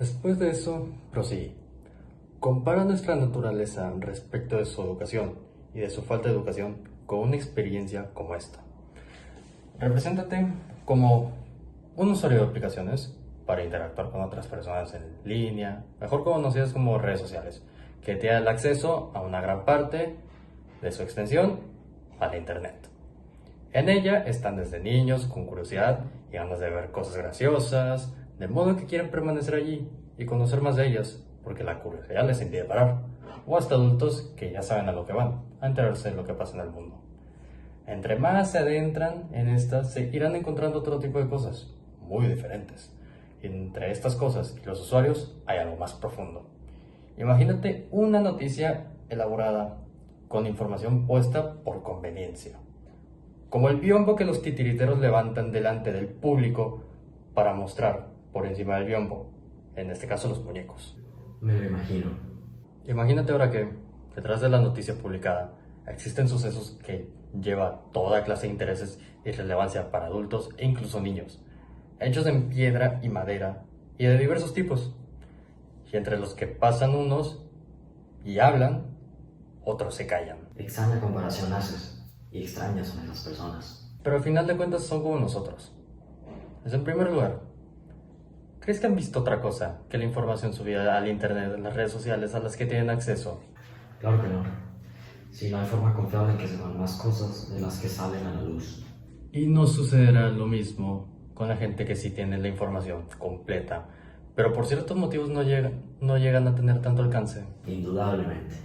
Después de eso, prosigue. Compara nuestra naturaleza respecto de su educación y de su falta de educación con una experiencia como esta. Represéntate como un usuario de aplicaciones para interactuar con otras personas en línea, mejor conocidas como redes sociales, que te da el acceso a una gran parte de su extensión a la internet. En ella están desde niños con curiosidad y ganas de ver cosas graciosas, de modo que quieren permanecer allí y conocer más de ellas, porque la curiosidad les impide parar, o hasta adultos que ya saben a lo que van, a enterarse de lo que pasa en el mundo. Entre más se adentran en estas, se irán encontrando otro tipo de cosas, muy diferentes. Y entre estas cosas y los usuarios hay algo más profundo. Imagínate una noticia elaborada con información puesta por conveniencia, como el biombo que los titiriteros levantan delante del público para mostrar por encima del biombo, en este caso los muñecos. Me lo imagino. Imagínate ahora que, detrás de la noticia publicada, existen sucesos que llevan toda clase de intereses y relevancia para adultos e incluso niños, hechos en piedra y madera y de diversos tipos, y entre los que pasan unos y hablan, otros se callan. Extraña comparación haces, y extrañas son esas personas. Pero al final de cuentas son como nosotros. Es en primer lugar, ¿crees que han visto otra cosa que la información subida al internet, en las redes sociales a las que tienen acceso? Claro que no. Si no hay forma confiable en que sepan más cosas de las que salen a la luz. Y no sucederá lo mismo con la gente que sí tiene la información completa, pero por ciertos motivos no llegan a tener tanto alcance. Indudablemente.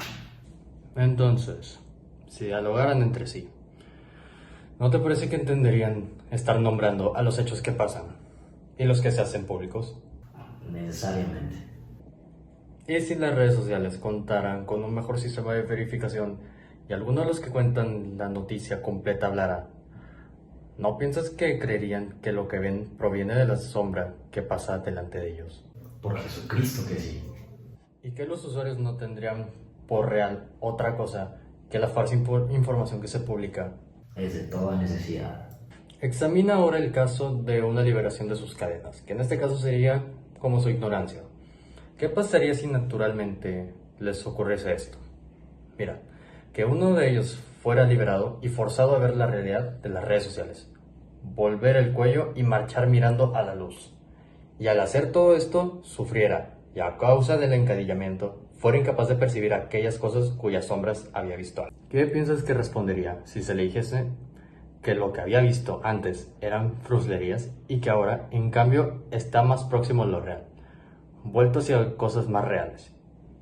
Entonces, si dialogaran entre sí, ¿no te parece que entenderían estar nombrando a los hechos que pasan y los que se hacen públicos? Necesariamente. Y si las redes sociales contaran con un mejor sistema de verificación y alguno de los que cuentan la noticia completa hablara, ¿no piensas que creerían que lo que ven proviene de la sombra que pasa delante de ellos? Por Jesucristo que sí. Y que los usuarios no tendrían por real otra cosa que la falsa información que se publica. Es de toda necesidad. Examina ahora el caso de una liberación de sus cadenas, que en este caso sería como su ignorancia. ¿Qué pasaría si naturalmente les ocurriese esto? Mira, que uno de ellos fuera liberado y forzado a ver la realidad de las redes sociales, volver el cuello y marchar mirando a la luz. Y al hacer todo esto, sufriera, y a causa del encadillamiento, fuera incapaz de percibir aquellas cosas cuyas sombras había visto antes. ¿Qué piensas que respondería si se le dijese que lo que había visto antes eran fruslerías y que ahora, en cambio, está más próximo a lo real, vuelto hacia cosas más reales,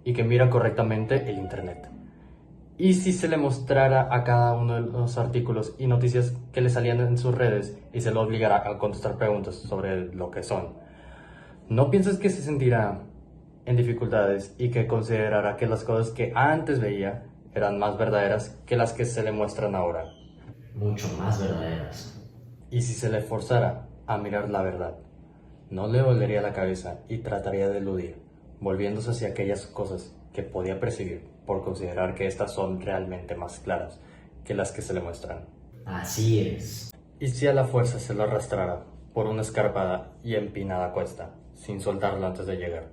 y que mira correctamente el internet? ¿Y si se le mostrara a cada uno de los artículos y noticias que le salían en sus redes y se lo obligara a contestar preguntas sobre lo que son? ¿No piensas que se sentirá en dificultades y que considerará que las cosas que antes veía eran más verdaderas que las que se le muestran ahora? Mucho más verdaderas. Y si se le forzara a mirar la verdad, ¿no le dolería la cabeza y trataría de eludir, volviéndose hacia aquellas cosas que podía percibir por considerar que estas son realmente más claras que las que se le muestran? Así es. ¿Y si a la fuerza se lo arrastrara por una escarpada y empinada cuesta, sin soltarlo antes de llegar,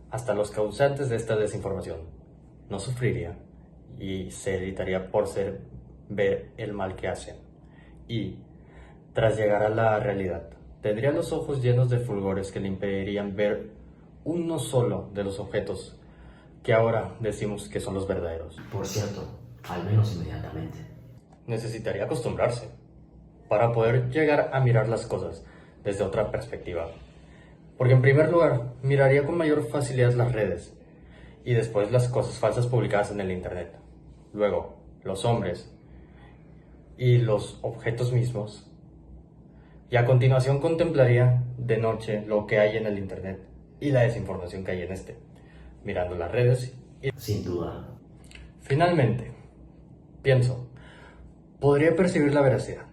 hasta los causantes de esta desinformación? ¿No sufriría y se irritaría por ver el mal que hacen? Y, tras llegar a la realidad, tendría los ojos llenos de fulgores que le impedirían ver uno solo de los objetos que ahora decimos que son los verdaderos. Por cierto, al menos inmediatamente. Necesitaría acostumbrarse para poder llegar a mirar las cosas desde otra perspectiva. Porque en primer lugar, miraría con mayor facilidad las redes y después las cosas falsas publicadas en el internet. Luego, los hombres y los objetos mismos. Y a continuación contemplaría de noche lo que hay en el internet y la desinformación que hay en este, mirando las redes y... Sin duda. Finalmente, pienso, podría percibir la veracidad,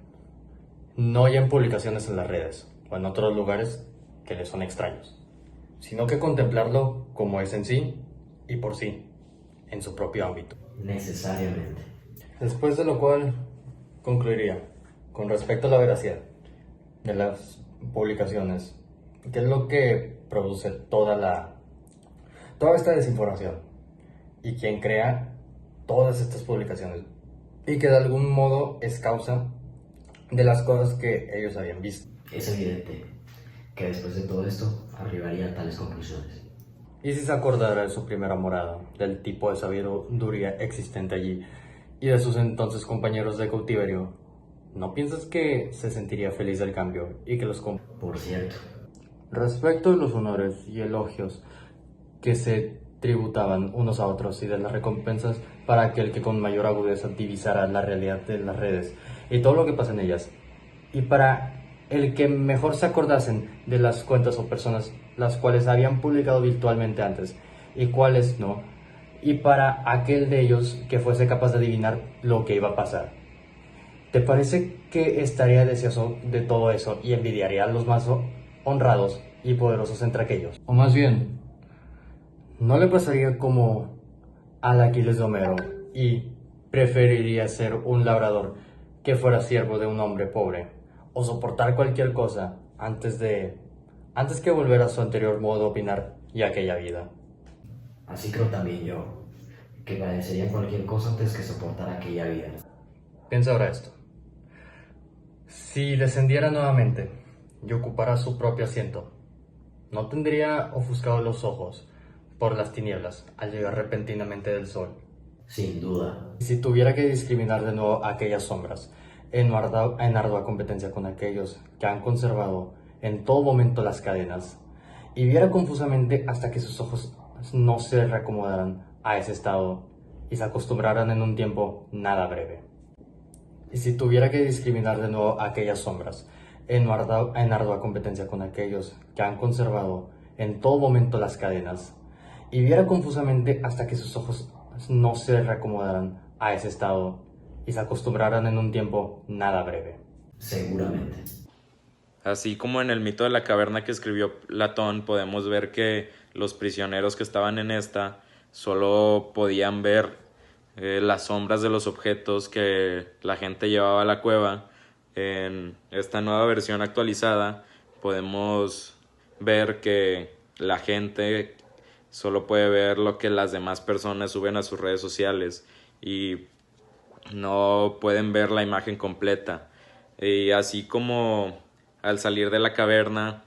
no ya en publicaciones en las redes o en otros lugares que le son extraños, sino que contemplarlo como es en sí y por sí, en su propio ámbito. Necesariamente. Después de lo cual, concluiría, con respecto a la veracidad de las publicaciones, ¿qué es lo que produce toda la toda esta desinformación y quien crea todas estas publicaciones y que de algún modo es causa de las cosas que ellos habían visto. Es evidente que después de todo esto arribaría a tales conclusiones. Y si se acordara de su primera morada, del tipo de sabiduría existente allí y de sus entonces compañeros de cautiverio, ¿no piensas que se sentiría feliz del cambio y que los Por cierto, respecto de los honores y elogios que se tributaban unos a otros y de las recompensas para aquel que con mayor agudeza divisara la realidad de las redes y todo lo que pasa en ellas, y para el que mejor se acordasen de las cuentas o personas las cuales habían publicado virtualmente antes y cuáles no, y para aquel de ellos que fuese capaz de adivinar lo que iba a pasar. ¿Te parece que estaría deseoso de todo eso y envidiaría a los más honrados y poderosos entre aquellos? O más bien, ¿no le pasaría como al Aquiles de Homero y preferiría ser un labrador que fuera siervo de un hombre pobre o soportar cualquier cosa antes que volver a su anterior modo de opinar y aquella vida? así creo también yo, que padecería cualquier cosa antes que soportar aquella vida. Piensa ahora esto. Si descendiera nuevamente y ocupara su propio asiento, ¿no tendría ofuscados los ojos por las tinieblas al llegar repentinamente del sol? Sin duda. Y si tuviera que discriminar de nuevo aquellas sombras, en ardua competencia con aquellos que han conservado en todo momento las cadenas, y viera confusamente hasta que sus ojos no se reacomodaran a ese estado y se acostumbraran en un tiempo nada breve. Y si tuviera que discriminar de nuevo aquellas sombras, en ardua competencia con aquellos que han conservado en todo momento las cadenas, y viera confusamente hasta que sus ojos no se reacomodaran a ese estado y se acostumbraran en un tiempo nada breve. Seguramente. Así como en el mito de la caverna que escribió Platón, podemos ver que los prisioneros que estaban en esta solo podían ver las sombras de los objetos que la gente llevaba a la cueva. En esta nueva versión actualizada podemos ver que la gente solo puede ver lo que las demás personas suben a sus redes sociales y no pueden ver la imagen completa. Y así como al salir de la caverna,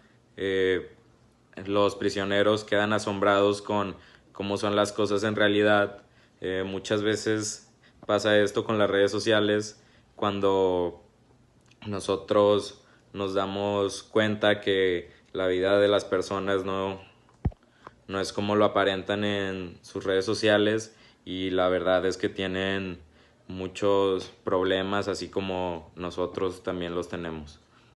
los prisioneros quedan asombrados con cómo son las cosas en realidad. Muchas veces pasa esto con las redes sociales cuando nosotros nos damos cuenta que la vida de las personas no es como lo aparentan en sus redes sociales, y la verdad es que tienen muchos problemas, así como nosotros también los tenemos.